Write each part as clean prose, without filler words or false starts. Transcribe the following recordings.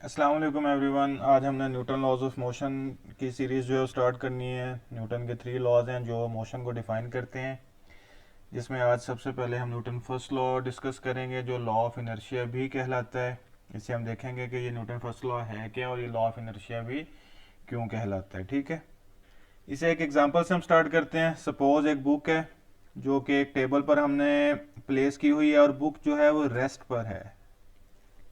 अस्सलाम वालेकुम एवरीवन। आज हमने न्यूटन लॉज ऑफ मोशन की सीरीज़ जो है स्टार्ट करनी है। न्यूटन के 3 लॉज हैं जो मोशन को डिफ़ाइन करते हैं, जिसमें आज सबसे पहले हम न्यूटन फर्स्ट लॉ डिस्कस करेंगे जो लॉ ऑफ इनर्शिया भी कहलाता है। इससे हम देखेंगे कि ये न्यूटन फर्स्ट लॉ है क्या और ये लॉ ऑफ इनर्शिया भी क्यों कहलाता है। ठीक है, इसे एक एग्जांपल से हम स्टार्ट करते हैं। सपोज एक बुक है जो कि एक टेबल पर हमने प्लेस की हुई है और बुक जो है वो रेस्ट पर है।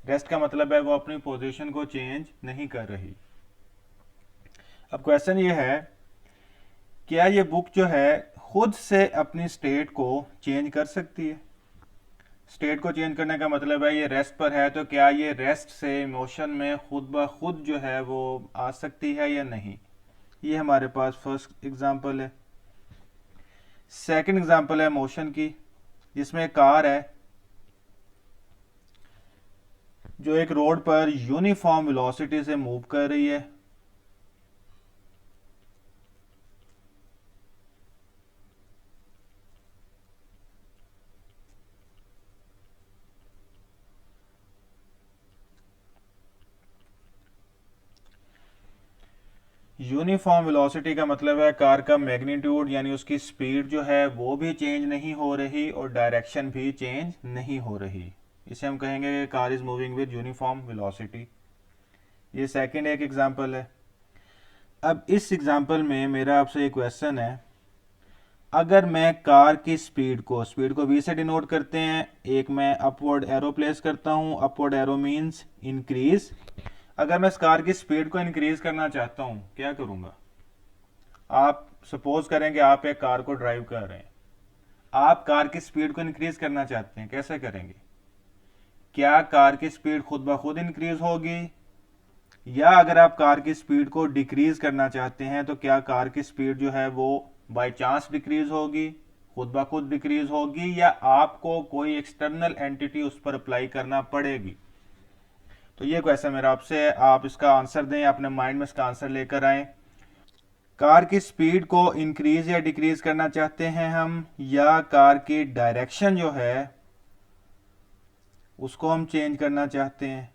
रेस्ट का मतलब है वो अपनी पोजीशन को चेंज नहीं कर रही। अब क्वेश्चन ये है, क्या ये बुक जो है खुद से अपनी स्टेट को चेंज कर सकती है? स्टेट को चेंज करने का मतलब है ये रेस्ट पर है, तो क्या ये रेस्ट से मोशन में खुद ब खुद जो है वो आ सकती है या नहीं? ये हमारे पास फर्स्ट एग्जांपल है। सेकंड एग्जांपल है मोशन की, जिसमें कार है जो एक रोड पर यूनिफॉर्म वेलोसिटी से मूव कर रही है। यूनिफॉर्म वेलोसिटी का मतलब है कार का मैग्नीट्यूड यानी उसकी स्पीड जो है वो भी चेंज नहीं हो रही और डायरेक्शन भी चेंज नहीं हो रही। इसे हम कहेंगे कि car is moving with uniform velocity. ये सेकंड एक एग्जांपल है। अब इस एग्जांपल में मेरा आपसे एक क्वेश्चन है, अगर मैं कार की स्पीड को v से डिनोट करते हैं, एक मैं अपवर्ड एरो प्लेस करता हूं। Upward arrow means increase. अगर मैं इस कार की स्पीड को इंक्रीज करना चाहता हूं, क्या करूंगा? आप सपोज करें कि आप एक कार को ड्राइव कर रहे हैं, आप कार की स्पीड को इंक्रीज करना चाहते हैं, कैसे करेंगे? क्या कार की स्पीड खुद ब खुद इंक्रीज होगी, या अगर आप कार की स्पीड को डिक्रीज करना चाहते हैं तो क्या कार की स्पीड जो है वो बाय चांस डिक्रीज होगी, खुद ब खुद डिक्रीज होगी, या आपको कोई एक्सटर्नल एंटिटी उस पर अप्लाई करना पड़ेगी? तो ये क्वेश्चन मेरा आपसे है, आप इसका आंसर दें, अपने माइंड में इसका आंसर लेकर आए। कार की स्पीड को इंक्रीज या डिक्रीज करना चाहते हैं हम, या कार की डायरेक्शन जो है उसको हम चेंज करना चाहते हैं?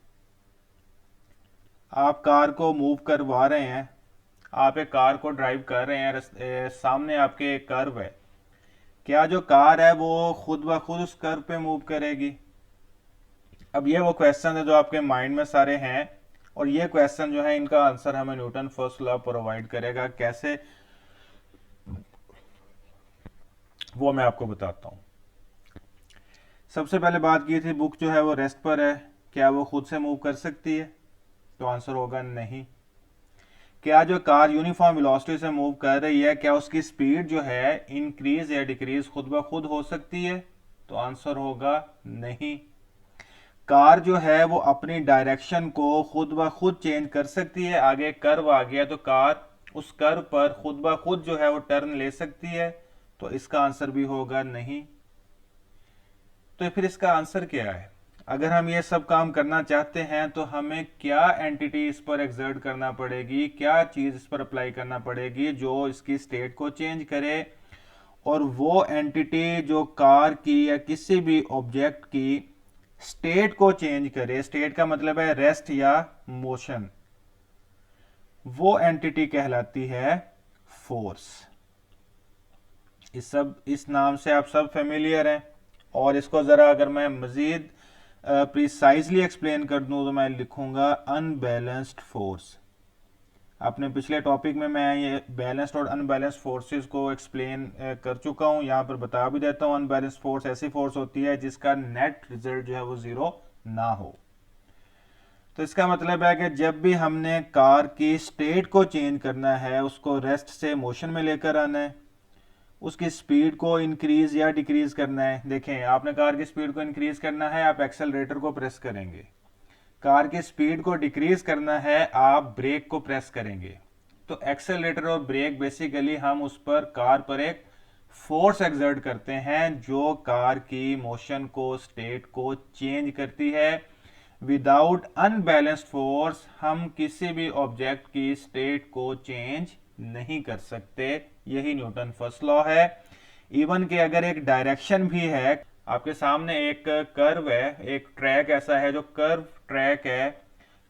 आप कार को मूव करवा रहे हैं, आप एक कार को ड्राइव कर रहे हैं, सामने आपके एक कर्व है, क्या जो कार है वो खुद ब खुद उस कर्व पे मूव करेगी? अब ये वो क्वेश्चन है जो आपके माइंड में सारे हैं, और ये क्वेश्चन जो है इनका आंसर हमें न्यूटन फर्स्ट लॉ प्रोवाइड करेगा। कैसे, वो मैं आपको बताता हूं। सबसे पहले बात की थी बुक जो है वो रेस्ट पर है, क्या वो खुद से मूव कर सकती है? तो आंसर होगा नहीं। क्या जो कार यूनिफॉर्म वेलोसिटी से मूव कर रही है, क्या उसकी स्पीड जो है इंक्रीज या डिक्रीज खुद ब खुद हो सकती है? तो आंसर होगा नहीं। कार जो है वो अपनी डायरेक्शन को खुद ब खुद चेंज कर सकती है। आगे कर्व आ गया तो कार उस कर्व पर खुद ब खुद जो है वो टर्न ले सकती है। तो इसका आंसर भी होगा नहीं। तो फिर इसका आंसर क्या है? अगर हम ये सब काम करना चाहते हैं तो हमें क्या एंटिटी इस पर एक्सर्ट करना पड़ेगी, क्या चीज इस पर अप्लाई करना पड़ेगी जो इसकी स्टेट को चेंज करे? और वो एंटिटी जो कार की या किसी भी ऑब्जेक्ट की स्टेट को चेंज करे, स्टेट का मतलब है रेस्ट या मोशन, वो एंटिटी कहलाती है फोर्स। इस नाम से आप सब फेमिलियर हैं। और इसको जरा अगर मैं मजीद प्रिसाइजली एक्सप्लेन कर दूं तो मैं लिखूंगा अनबैलेंस्ड फोर्स। अपने पिछले टॉपिक में मैं ये बैलेंस्ड और अनबैलेंस्ड फोर्सेस को एक्सप्लेन कर चुका हूं। यहां पर बता भी देता हूं, अनबैलेंस्ड फोर्स ऐसी फोर्स होती है जिसका नेट रिजल्ट जो है वो जीरो ना हो। तो इसका मतलब है कि जब भी हमने कार की स्टेट को चेंज करना है, उसको रेस्ट से मोशन में लेकर आना है, उसकी स्पीड को इंक्रीज या डिक्रीज करना है। देखें, आपने कार की स्पीड को इंक्रीज करना है, आप एक्सेलरेटर को प्रेस करेंगे। कार की स्पीड को डिक्रीज करना है, आप ब्रेक को प्रेस करेंगे। तो एक्सेलरेटर और ब्रेक बेसिकली हम उस पर कार पर एक फोर्स एक्सर्ट करते हैं जो कार की मोशन को, स्टेट को चेंज करती है। विदाउट अनबैलेंस्ड फोर्स हम किसी भी ऑब्जेक्ट की स्टेट को चेंज नहीं कर सकते। यही न्यूटन फर्स्ट लॉ है। इवन कि अगर एक डायरेक्शन भी है, आपके सामने एक कर्व है, एक ट्रैक ऐसा है जो कर्व ट्रैक है,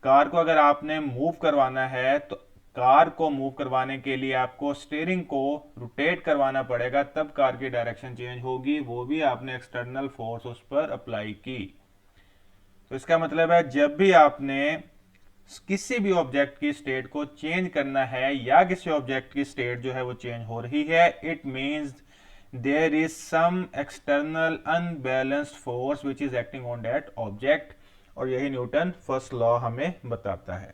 कार को अगर आपने मूव करवाना है तो कार को मूव करवाने के लिए आपको स्टीयरिंग को रोटेट करवाना पड़ेगा, तब कार की डायरेक्शन चेंज होगी, वो भी आपने एक्सटर्नल फोर्स उस पर अप्लाई की। तो इसका मतलब है जब भी आपने किसी भी ऑब्जेक्ट की स्टेट को चेंज करना है या किसी ऑब्जेक्ट की स्टेट जो है वो चेंज हो रही है, it means there is some external unbalanced force which is acting on that object, और यही न्यूटन फर्स्ट लॉ हमें बताता है।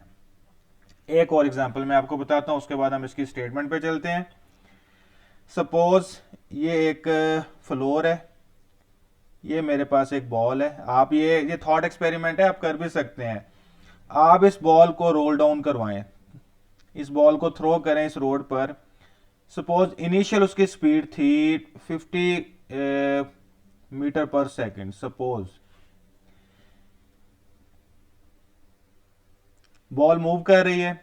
एक और एग्जांपल मैं आपको बताता हूं, उसके बाद हम इसकी स्टेटमेंट पे चलते हैं। सपोज ये एक फ्लोर है, ये मेरे पास एक बॉल है। आप ये थॉट एक्सपेरिमेंट है, आप कर भी सकते हैं। आप इस बॉल को रोल डाउन करवाएं, इस बॉल को थ्रो करें इस रोड पर। सपोज इनिशियल उसकी स्पीड थी 50 मीटर पर सेकंड। सपोज बॉल मूव कर रही है।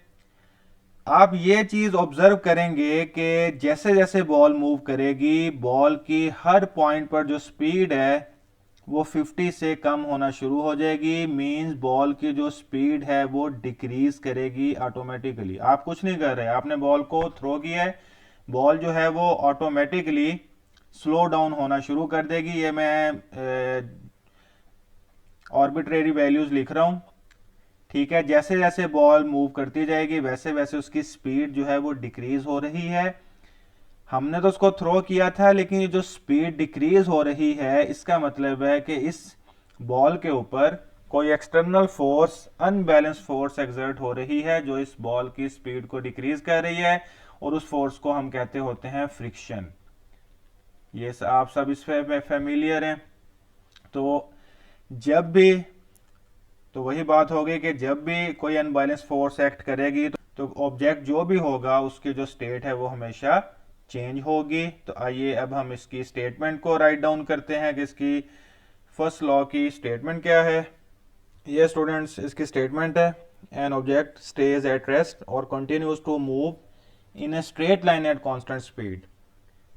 आप ये चीज ऑब्जर्व करेंगे कि जैसे जैसे बॉल मूव करेगी, बॉल की हर पॉइंट पर जो स्पीड है वो 50 से कम होना शुरू हो जाएगी। मींस बॉल की जो स्पीड है वो डिक्रीज करेगी ऑटोमेटिकली। आप कुछ नहीं कर रहे, आपने बॉल को थ्रो किया है, बॉल जो है वो ऑटोमेटिकली स्लो डाउन होना शुरू कर देगी। ये मैं आर्बिट्रेरी वैल्यूज लिख रहा हूं, ठीक है। जैसे जैसे बॉल मूव करती जाएगी वैसे वैसे उसकी स्पीड जो है वो डिक्रीज हो रही है। हमने तो उसको थ्रो किया था, लेकिन ये जो स्पीड डिक्रीज हो रही है इसका मतलब है कि इस बॉल के ऊपर कोई external force, unbalance force exert हो रही है जो इस बॉल की स्पीड को डिक्रीज कर रही है, और उस फोर्स को हम कहते होते हैं फ्रिक्शन। ये आप सब इस फैमिलियर हैं। तो जब भी, तो वही बात होगी कि जब भी कोई अनबैलेंस फोर्स एक्ट करेगी तो ऑब्जेक्ट जो भी होगा उसकी जो स्टेट है वो हमेशा चेंज होगी। तो आइए अब हम इसकी स्टेटमेंट को राइट डाउन करते हैं कि इसकी फर्स्ट लॉ की स्टेटमेंट क्या है। ये स्टूडेंट्स इसकी स्टेटमेंट है, an object stays at rest और continues to move in a straight line at constant speed.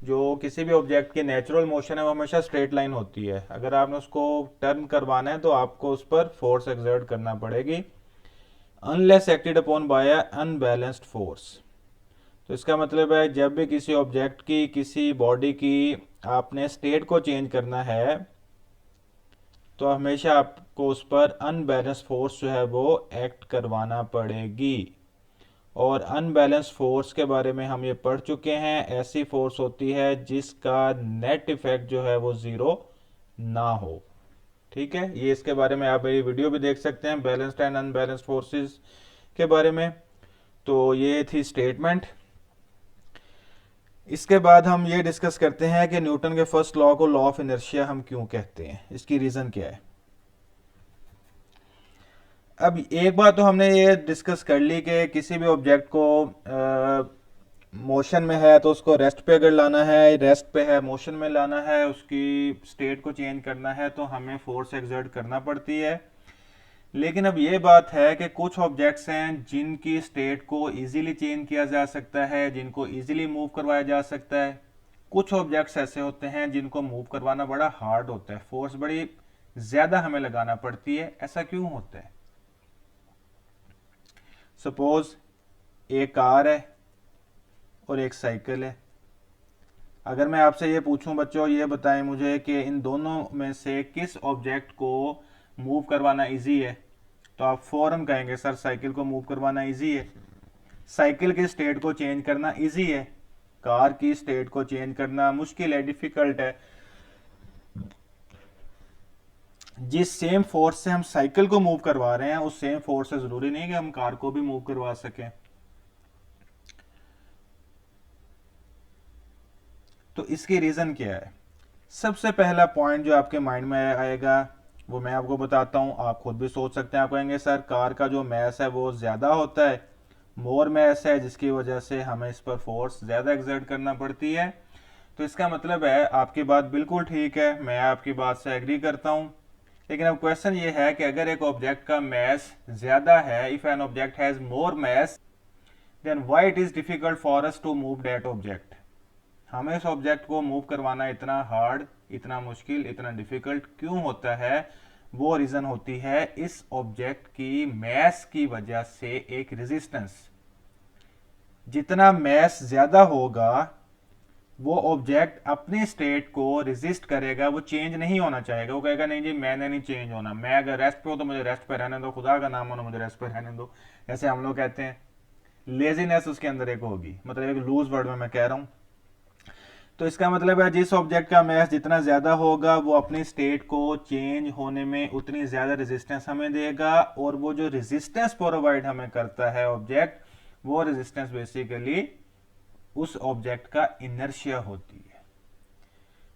जो किसी भी ऑब्जेक्ट की नेचुरल मोशन है वो हमेशा स्ट्रेट लाइन होती है। अगर आपने उसको टर्न करवाना है तो आपको उस पर फोर्स एक्सर्ट करना पड़ेगी, unless acted upon bye unbalanced force. तो इसका मतलब है जब भी किसी ऑब्जेक्ट की, किसी बॉडी की आपने स्टेट को चेंज करना है तो हमेशा आपको उस पर अनबैलेंस फोर्स जो है वो एक्ट करवाना पड़ेगी। और अनबैलेंस फोर्स के बारे में हम ये पढ़ चुके हैं, ऐसी फोर्स होती है जिसका नेट इफेक्ट जो है वो जीरो ना हो। ठीक है, ये इसके बारे में आप मेरी वीडियो भी देख सकते हैं बैलेंस्ड एंड अनबैलेंस्ड फोर्सेस के बारे में। तो ये थी स्टेटमेंट। इसके बाद हम ये डिस्कस करते हैं कि न्यूटन के फर्स्ट लॉ को लॉ ऑफ इनर्शिया हम क्यों कहते हैं, इसकी रीजन क्या है। अब एक बात तो हमने ये डिस्कस कर ली कि किसी भी ऑब्जेक्ट को मोशन में है तो उसको रेस्ट पे अगर लाना है, रेस्ट पे है मोशन में लाना है, उसकी स्टेट को चेंज करना है तो हमें फोर्स एक्सर्ट करना पड़ती है। लेकिन अब ये बात है कि कुछ ऑब्जेक्ट्स हैं जिनकी स्टेट को इजीली चेंज किया जा सकता है, जिनको इजीली मूव करवाया जा सकता है। कुछ ऑब्जेक्ट्स ऐसे होते हैं जिनको मूव करवाना बड़ा हार्ड होता है, फोर्स बड़ी ज्यादा हमें लगाना पड़ती है। ऐसा क्यों होता है? सपोज एक कार है और एक साइकिल है। अगर मैं आपसे ये पूछूं बच्चों, ये बताएं मुझे कि इन दोनों में से किस ऑब्जेक्ट को मूव करवाना इजी है, तो आप फौरन कहेंगे सर साइकिल को मूव करवाना इजी है। साइकिल की स्टेट को चेंज करना इजी है, कार की स्टेट को चेंज करना मुश्किल है, डिफिकल्ट है। जिस सेम फोर्स से हम साइकिल को मूव करवा रहे हैं उस सेम फोर्स से जरूरी नहीं कि हम कार को भी मूव करवा सकें। तो इसकी रीजन क्या है? सबसे पहला पॉइंट जो आपके माइंड में आएगा वो मैं आपको बताता हूं, आप खुद भी सोच सकते हैं। आप कहेंगे सर कार का जो मैस है वो ज्यादा होता है, मोर मैस है, जिसकी वजह से हमें इस पर फोर्स ज्यादा एक्सर्ट करना पड़ती है। तो इसका मतलब है आपकी बात बिल्कुल ठीक है, मैं आपकी बात से एग्री करता हूं। लेकिन अब क्वेश्चन ये है कि अगर एक ऑब्जेक्ट का मैस ज्यादा है, if an object has more mass, then why it is difficult for us to move that object. हमें इस ऑब्जेक्ट को मूव करवाना इतना हार्ड, इतना मुश्किल, इतना डिफिकल्ट क्यों होता है? वो रीजन होती है इस ऑब्जेक्ट की मैस की वजह से एक रेजिस्टेंस। जितना मैस ज्यादा होगा वो ऑब्जेक्ट अपनी स्टेट को रेजिस्ट करेगा, वो चेंज नहीं होना चाहेगा। वो कहेगा नहीं जी मैंने नहीं चेंज होना, मैं अगर रेस्ट पे हो तो मुझे रेस्ट पे रहने दो, खुदा का नाम हो ना मुझे रेस्ट पे रहने दो। ऐसे हम लोग कहते हैं। लेजीनेस उसके अंदर एक होगी, मतलब एक लूज वर्ड में मैं कह रहा हूं। तो इसका मतलब है जिस ऑब्जेक्ट का मैस जितना ज्यादा होगा वो अपनी स्टेट को चेंज होने में उतनी ज्यादा रेजिस्टेंस हमें देगा, और वो जो रेजिस्टेंस प्रोवाइड हमें करता है ऑब्जेक्ट, वो रेजिस्टेंस बेसिकली उस ऑब्जेक्ट का इनर्शिया होती है।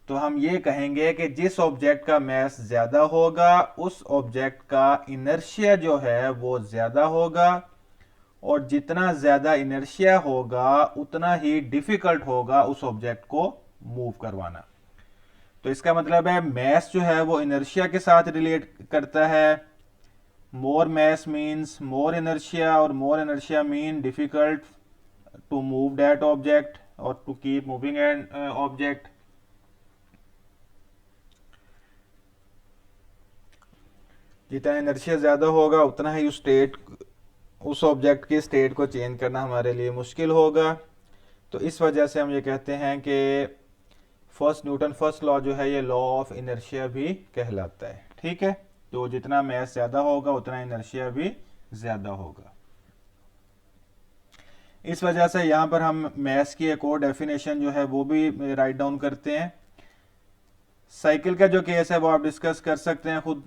तो हम ये कहेंगे कि जिस ऑब्जेक्ट का मैस ज्यादा होगा उस ऑब्जेक्ट का इनर्शिया जो है वो ज्यादा होगा, और जितना ज्यादा इनर्शिया होगा उतना ही डिफिकल्ट होगा उस ऑब्जेक्ट को मूव करवाना। तो इसका मतलब है मैस जो है वो इनर्शिया के साथ रिलेट करता है। More mass means more inertia, और more inertia mean difficult to move that object और to keep moving an object. जितना इनर्शिया ज्यादा होगा उतना ही उस ऑब्जेक्ट की स्टेट को चेंज करना हमारे लिए मुश्किल होगा। तो इस वजह से हम ये कहते हैं कि न्यूटन फर्स्ट लॉ जो है ये लॉ ऑफ इनर्शिया भी कहलाता है। ठीक है, तो जितना मैस ज्यादा होगा उतना इनर्शिया भी ज्यादा होगा। इस वजह से यहां पर हम मैस की एक और डेफिनेशन जो है वो भी राइट डाउन करते हैं। साइकिल का जो केस है वो आप डिस्कस कर सकते हैं, खुद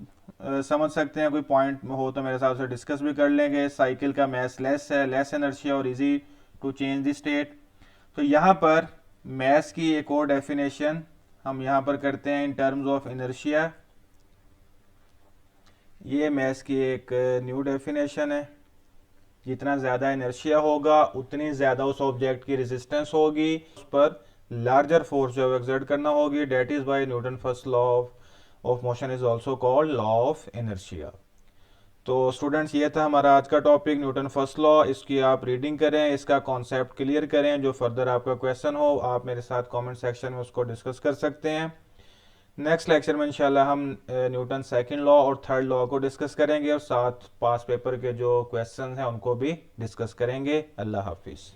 समझ सकते हैं। कोई पॉइंट हो तो मेरे हिसाब से डिस्कस भी कर लेंगे। साइकिल का मैस लेस है, लेस एनर्शिया और easy to change the state. तो यहाँ पर मैस की एक और डेफिनेशन हम यहाँ पर करते हैं इन टर्म्स ऑफ इनर्शिया। ये मैस की एक न्यू डेफिनेशन है। जितना ज़्यादा इनर्शिया होगा उतनी ज़्यादा उस ऑब्जेक्ट की रेजिस्टेंस होगी, उस पर लार्जर फोर्स जो है एक्सर्ट करना होगी। That is by Newton first law of motion is also called law of inertia. तो स्टूडेंट्स ये था हमारा आज का टॉपिक न्यूटन फर्स्ट लॉ। इसकी आप रीडिंग करें, इसका कॉन्सेप्ट क्लियर करें। जो फर्दर आपका क्वेश्चन हो आप मेरे साथ कमेंट सेक्शन में उसको डिस्कस कर सकते हैं। नेक्स्ट लेक्चर में इंशाल्लाह हम न्यूटन सेकंड लॉ और थर्ड लॉ को डिस्कस करेंगे, और साथ पास पेपर के जो क्वेश्चन हैं उनको भी डिस्कस करेंगे। अल्लाह हाफिज़।